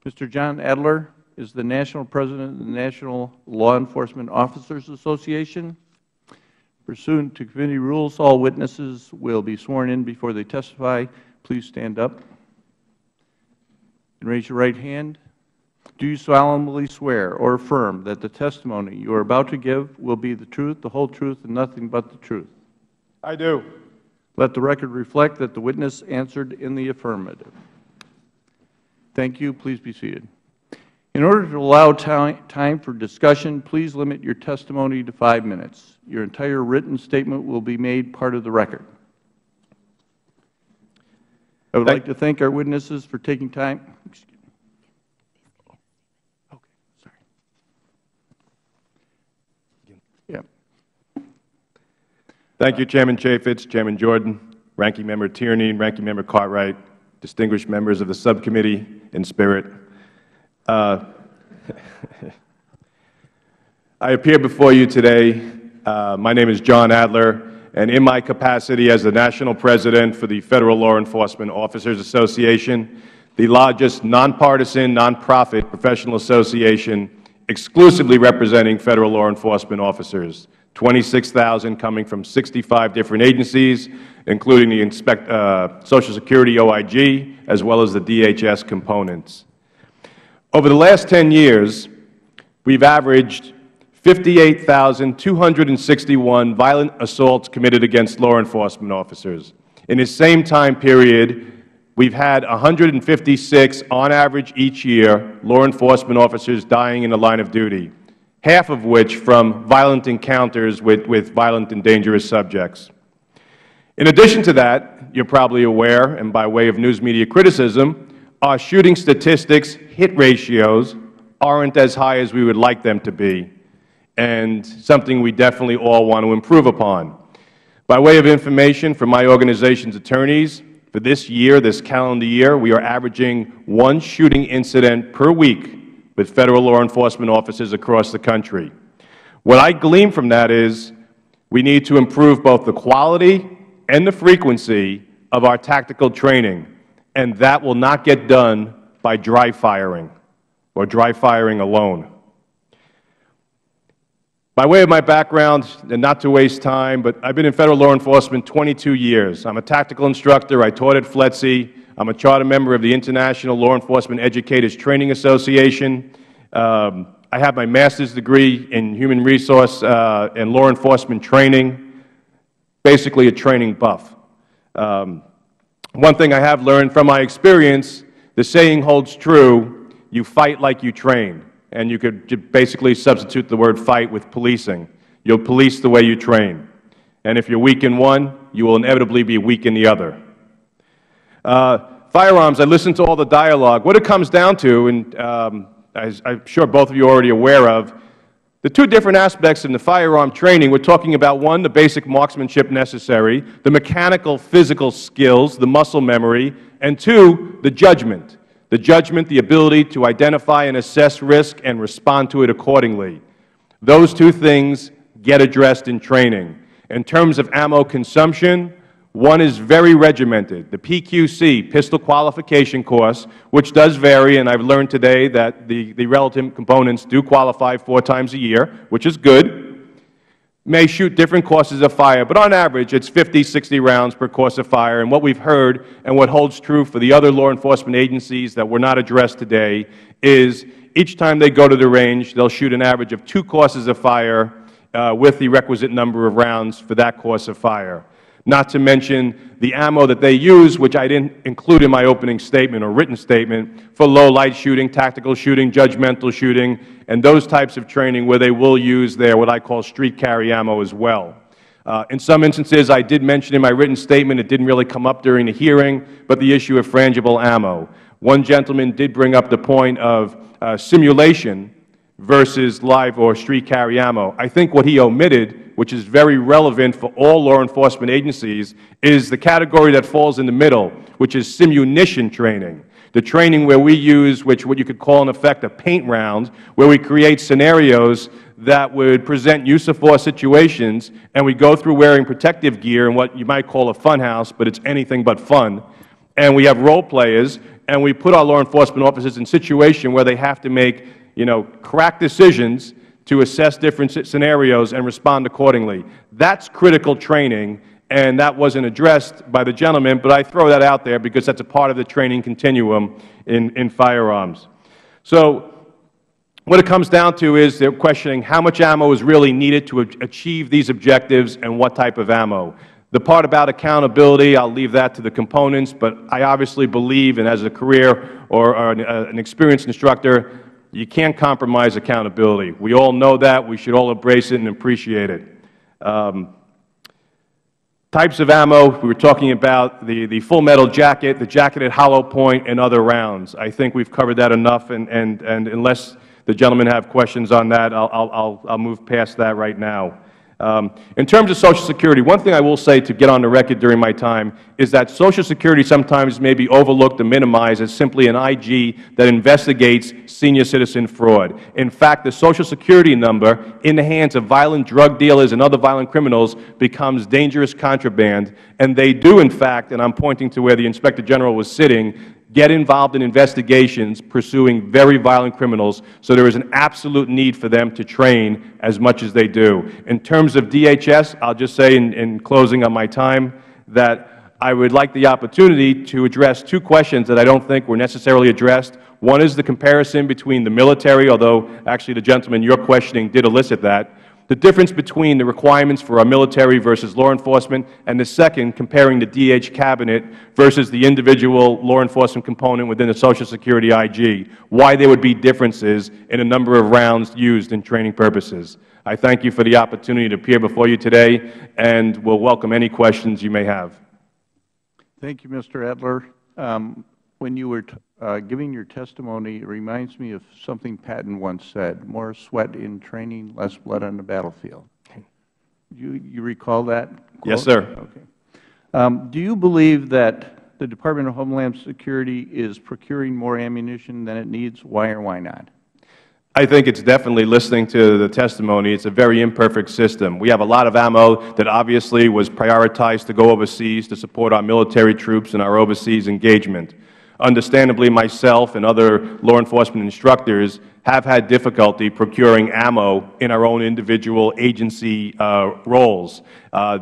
Mr. John Adler is the National President of the National Law Enforcement Officers Association. Pursuant to committee rules, all witnesses will be sworn in before they testify. Please stand up and raise your right hand. Do you solemnly swear or affirm that the testimony you are about to give will be the truth, the whole truth, and nothing but the truth? I do. Let the record reflect that the witness answered in the affirmative. Thank you. Please be seated. In order to allow time for discussion, please limit your testimony to 5 minutes. Your entire written statement will be made part of the record. I would like to thank our witnesses for taking time. Okay, sorry. Yeah. Thank you, Chairman Chaffetz, Chairman Jordan, Ranking Member Tierney, Ranking Member Cartwright, distinguished members of the subcommittee in spirit. I appear before you today. My name is John Adler, and in my capacity as the National President for the Federal Law Enforcement Officers Association, the largest nonpartisan, nonprofit professional association exclusively representing Federal law enforcement officers, 26,000 coming from 65 different agencies, including the Social Security OIG, as well as the DHS components. Over the last 10 years, we've averaged 58,261 violent assaults committed against law enforcement officers. In the same time period, we've had 156, on average each year, law enforcement officers dying in the line of duty, half of which from violent encounters with violent and dangerous subjects. In addition to that, you're probably aware, and by way of news media criticism, our shooting statistics, hit ratios, aren't as high as we would like them to be, and something we definitely all want to improve upon. By way of information from my organization's attorneys, for this year, this calendar year, we are averaging 1 shooting incident per week with Federal law enforcement officers across the country. What I glean from that is we need to improve both the quality and the frequency of our tactical training, and that will not get done by dry firing or dry firing alone. By way of my background, and not to waste time, but I've been in Federal law enforcement 22 years. I'm a tactical instructor. I taught at FLETC. I'm a charter member of the International Law Enforcement Educators Training Association. I have my master's degree in human resource and law enforcement training, basically a training buff. One thing I have learned from my experience, the saying holds true, you fight like you train. And you could basically substitute the word fight with policing. You'll police the way you train. And if you're weak in one, you will inevitably be weak in the other. Firearms, I listened to all the dialogue. What it comes down to, and as I'm sure both of you are already aware of, the two different aspects in the firearm training, we're talking about, one, the basic marksmanship necessary, the mechanical, physical skills, the muscle memory, and two, the judgment. The judgment, the ability to identify and assess risk and respond to it accordingly. Those two things get addressed in training. In terms of ammo consumption, one is very regimented. The PQC, Pistol Qualification Course, which does vary, and I've learned today that the relative components do qualify 4 times a year, which is good, may shoot different courses of fire, but on average it's 50, 60 rounds per course of fire. And what we've heard, and what holds true for the other law enforcement agencies that were not addressed today, is each time they go to the range, they'll shoot an average of 2 courses of fire with the requisite number of rounds for that course of fire. Not to mention the ammo that they use, which I didn't include in my opening statement or written statement, for low-light shooting, tactical shooting, judgmental shooting, and those types of training where they will use their what I call street carry ammo as well. In some instances, I did mention in my written statement, it didn't really come up during the hearing, but the issue of frangible ammo. One gentleman did bring up the point of simulation versus live or street carry ammo. I think what he omitted, which is very relevant for all law enforcement agencies, is the category that falls in the middle, which is simunition training. The training where we use, what you could call in effect a paint round, where we create scenarios that would present use of force situations, and we go through wearing protective gear in what you might call a fun house, but it's anything but fun. and we have role players, and we put our law enforcement officers in a situation where they have to make, crack decisions to assess different scenarios and respond accordingly. That's critical training, and that wasn't addressed by the gentleman, but I throw that out there because that's a part of the training continuum in firearms. So what it comes down to is they're questioning how much ammo is really needed to achieve these objectives and what type of ammo. The part about accountability, I'll leave that to the components, but I obviously believe, and as a career or an experienced instructor, you can't compromise accountability. We all know that. We should all embrace it and appreciate it. Types of ammo, we were talking about the full metal jacket, the jacketed hollow point, and other rounds. I think we've covered that enough, and unless the gentlemen have questions on that, I'll move past that right now. In terms of Social Security, one thing I will say to get on the record during my time is that Social Security sometimes may be overlooked and minimized as simply an IG that investigates senior citizen fraud. In fact, the Social Security number in the hands of violent drug dealers and other violent criminals becomes dangerous contraband, and they do, in fact, and I'm pointing to where the Inspector General was sitting, get involved in investigations pursuing very violent criminals, so there is an absolute need for them to train as much as they do. In terms of DHS, I'll just say in closing on my time that I would like the opportunity to address two questions that I don't think were necessarily addressed. One is the comparison between the military, although actually the gentleman you're questioning did elicit that, the difference between the requirements for our military versus law enforcement, and the second, comparing the DH cabinet versus the individual law enforcement component within the Social Security IG, why there would be differences in a number of rounds used in training purposes. I thank you for the opportunity to appear before you today, and will welcome any questions you may have. Thank you, Mr. Etler. When you were giving your testimony, it reminds me of something Patton once said, more sweat in training, less blood on the battlefield. You recall that quote? Yes, sir. Okay. Do you believe that the Department of Homeland Security is procuring more ammunition than it needs? Why or why not? I think it's definitely, listening to the testimony, it's a very imperfect system. We have a lot of ammo that obviously was prioritized to go overseas to support our military troops and our overseas engagement. Understandably, myself and other law enforcement instructors have had difficulty procuring ammo in our own individual agency roles.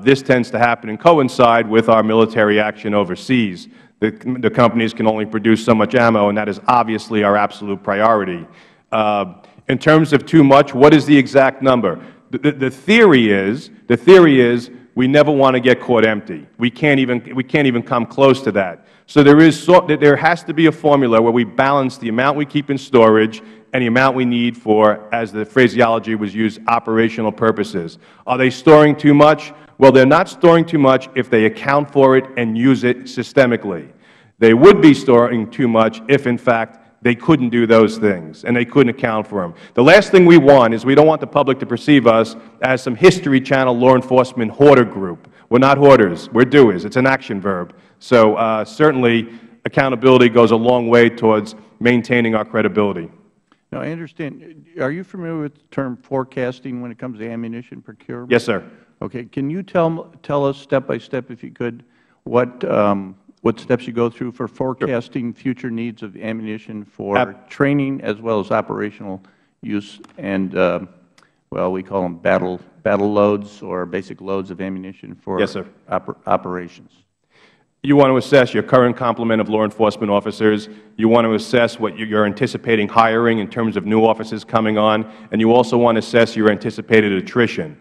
This tends to happen and coincide with our military action overseas. The companies can only produce so much ammo, and that is obviously our absolute priority. In terms of too much, what is the exact number? The theory is we never want to get caught empty. We can't even come close to that. So there has to be a formula where we balance the amount we keep in storage and the amount we need for, as the phraseology was used, operational purposes. Are they storing too much? Well, they're not storing too much if they account for it and use it systemically. They would be storing too much if, in fact, they couldn't do those things and they couldn't account for them. The last thing we want is we don't want the public to perceive us as some History Channel law enforcement hoarder group. We're not hoarders. We're doers. It's an action verb. So certainly accountability goes a long way towards maintaining our credibility. Now, I understand. Are you familiar with the term forecasting when it comes to ammunition procurement? Yes, sir. Okay. Can you tell us step by step, if you could, what steps you go through for forecasting future needs of ammunition for training as well as operational use and, well, we call them battle loads or basic loads of ammunition for operations? You want to assess your current complement of law enforcement officers. You want to assess what you're anticipating hiring in terms of new officers coming on, and you also want to assess your anticipated attrition.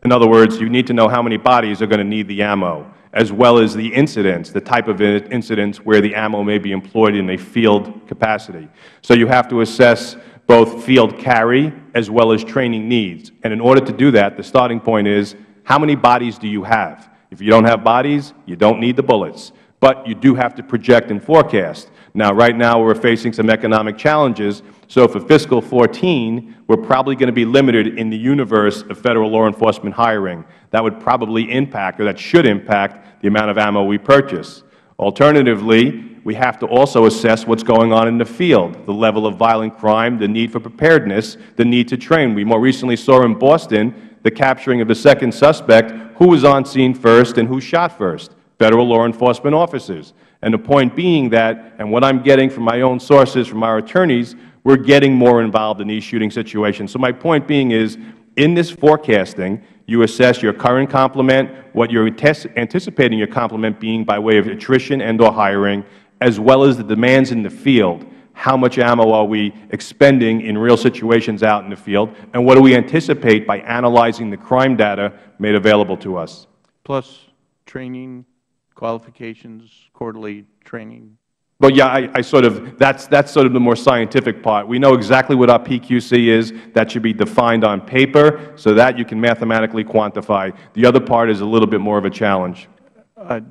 In other words, you need to know how many bodies are going to need the ammo, as well as the incidents, the type of incidents where the ammo may be employed in a field capacity. So you have to assess both field carry as well as training needs. And in order to do that, the starting point is, how many bodies do you have? If you don't have bodies, you don't need the bullets. But you do have to project and forecast. Now, right now, we're facing some economic challenges. So for fiscal 14, we're probably going to be limited in the universe of Federal law enforcement hiring. That would probably impact, or that should impact, the amount of ammo we purchase. Alternatively, we have to also assess what's going on in the field, the level of violent crime, the need for preparedness, the need to train. We more recently saw in Boston the capturing of the second suspect, who was on scene first and who shot first. Federal law enforcement officers. And the point being that, and what I'm getting from my own sources, from our attorneys, we're getting more involved in these shooting situations. So my point being is, in this forecasting, you assess your current complement, what you're anticipating your complement being by way of attrition and or hiring, as well as the demands in the field. How much ammo are we expending in real situations out in the field, and what do we anticipate by analyzing the crime data made available to us? Plus training, qualifications, quarterly training. Well, yeah, that's sort of the more scientific part. We know exactly what our PQC is. That should be defined on paper so that you can mathematically quantify. The other part is a little bit more of a challenge.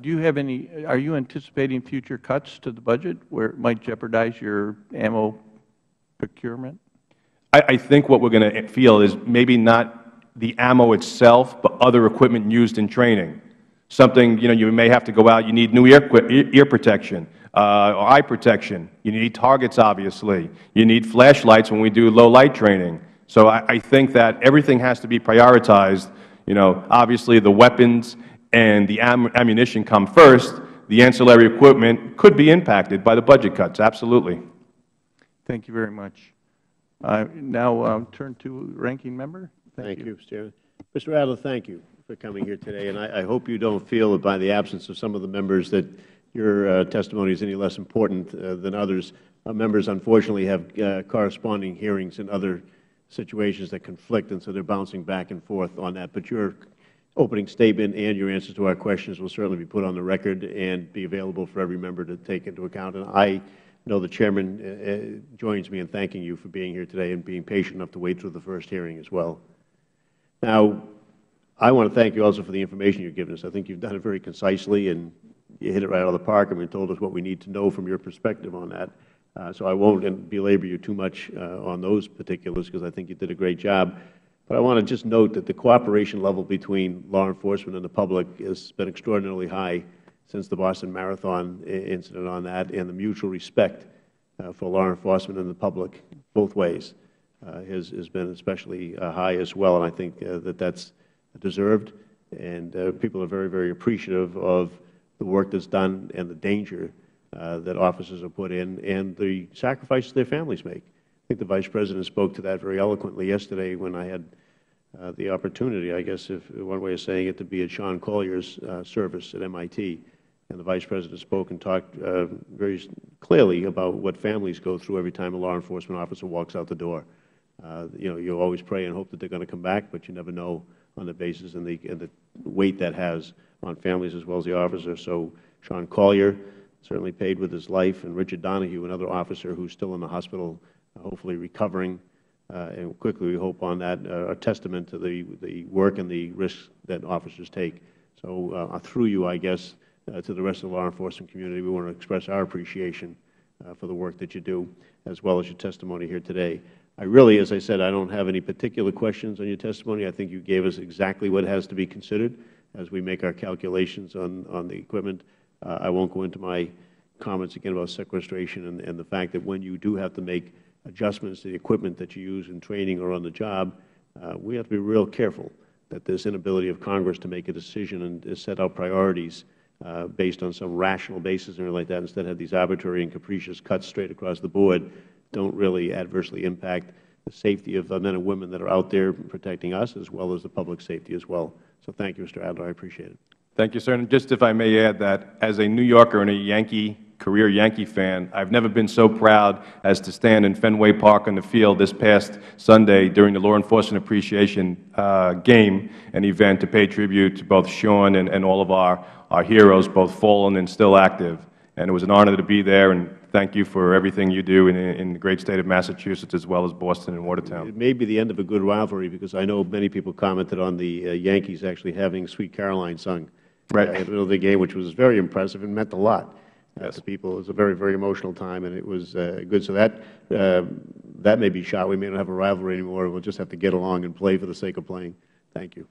Do you have are you anticipating future cuts to the budget where it might jeopardize your ammo procurement? I think what we're going to feel is maybe not the ammo itself, but other equipment used in training. Something, you may have to go out, you need new ear protection, or eye protection. You need targets, obviously. You need flashlights when we do low-light training. So I think that everything has to be prioritized. Obviously the weapons and the ammunition come first. The ancillary equipment could be impacted by the budget cuts, absolutely. Thank you very much. Now turn to Ranking Member. Thank you, Mr. Chairman. Mr. Adler, thank you for coming here today, and I hope you don't feel that by the absence of some of the members that your testimony is any less important than others. Members, unfortunately, have corresponding hearings in other situations that conflict, and so they're bouncing back and forth on that. But your opening statement and your answers to our questions will certainly be put on the record and be available for every member to take into account. And I know the Chairman joins me in thanking you for being here today and being patient enough to wait through the first hearing as well. Now, I want to thank you also for the information you've given us. I think you've done it very concisely, and you hit it right out of the park. I mean, told us what we need to know from your perspective on that. So I won't belabor you too much on those particulars because I think you did a great job. But I want to just note that the cooperation level between law enforcement and the public has been extraordinarily high since the Boston Marathon incident on that, and the mutual respect for law enforcement and the public both ways has been especially high as well. And I think that that's deserved, and people are very, very appreciative of the work that's done and the danger that officers are put in and the sacrifices their families make. I think the Vice President spoke to that very eloquently yesterday when I had the opportunity, I guess, if one way of saying it, to be at Sean Collier's service at MIT. And the Vice President spoke and talked very clearly about what families go through every time a law enforcement officer walks out the door. You always pray and hope that they're going to come back, but you never know on the basis and the weight that has on families as well as the officer. So Sean Collier certainly paid with his life, and Richard Donahue, another officer who's still in the hospital, hopefully recovering, and quickly we hope on that, a testament to the work and the risks that officers take. So through you, I guess, to the rest of the law enforcement community, we want to express our appreciation for the work that you do, as well as your testimony here today. I really, as I said, I don't have any particular questions on your testimony. I think you gave us exactly what has to be considered as we make our calculations on the equipment. I won't go into my comments again about sequestration and the fact that when you do have to make adjustments to the equipment that you use in training or on the job, we have to be real careful that this inability of Congress to make a decision and set out priorities based on some rational basis and like that, instead have these arbitrary and capricious cuts straight across the board, don't really adversely impact the safety of the men and women that are out there protecting us, as well as the public safety as well. So thank you, Mr. Adler. I appreciate it. Thank you, sir. And just if I may add that as a New Yorker and a career Yankee fan, I've never been so proud as to stand in Fenway Park on the field this past Sunday during the Law Enforcement Appreciation game and event to pay tribute to both Sean and all of our heroes, both fallen and still active. And it was an honor to be there, and thank you for everything you do in the great state of Massachusetts as well as Boston and Watertown. It may be the end of a good rivalry because I know many people commented on the Yankees actually having Sweet Caroline sung at the middle of the game, which was very impressive and meant a lot to people. It was a very, very emotional time, and it was good. So that may be shot. We may not have a rivalry anymore. We'll just have to get along and play for the sake of playing. Thank you.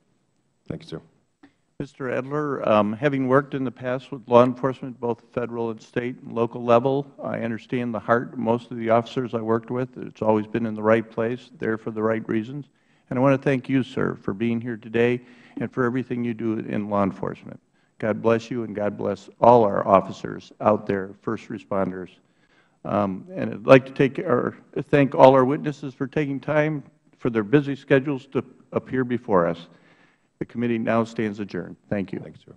Thank you, sir. Mr. Adler, having worked in the past with law enforcement, both Federal and State and local level, I understand the heart of most of the officers I worked with. It's always been in the right place, there for the right reasons. And I want to thank you, sir, for being here today and for everything you do in law enforcement. God bless you, and God bless all our officers out there, first responders. And I'd like to thank all our witnesses for taking time for their busy schedules to appear before us. The committee now stands adjourned. Thank you. Thanks, sir.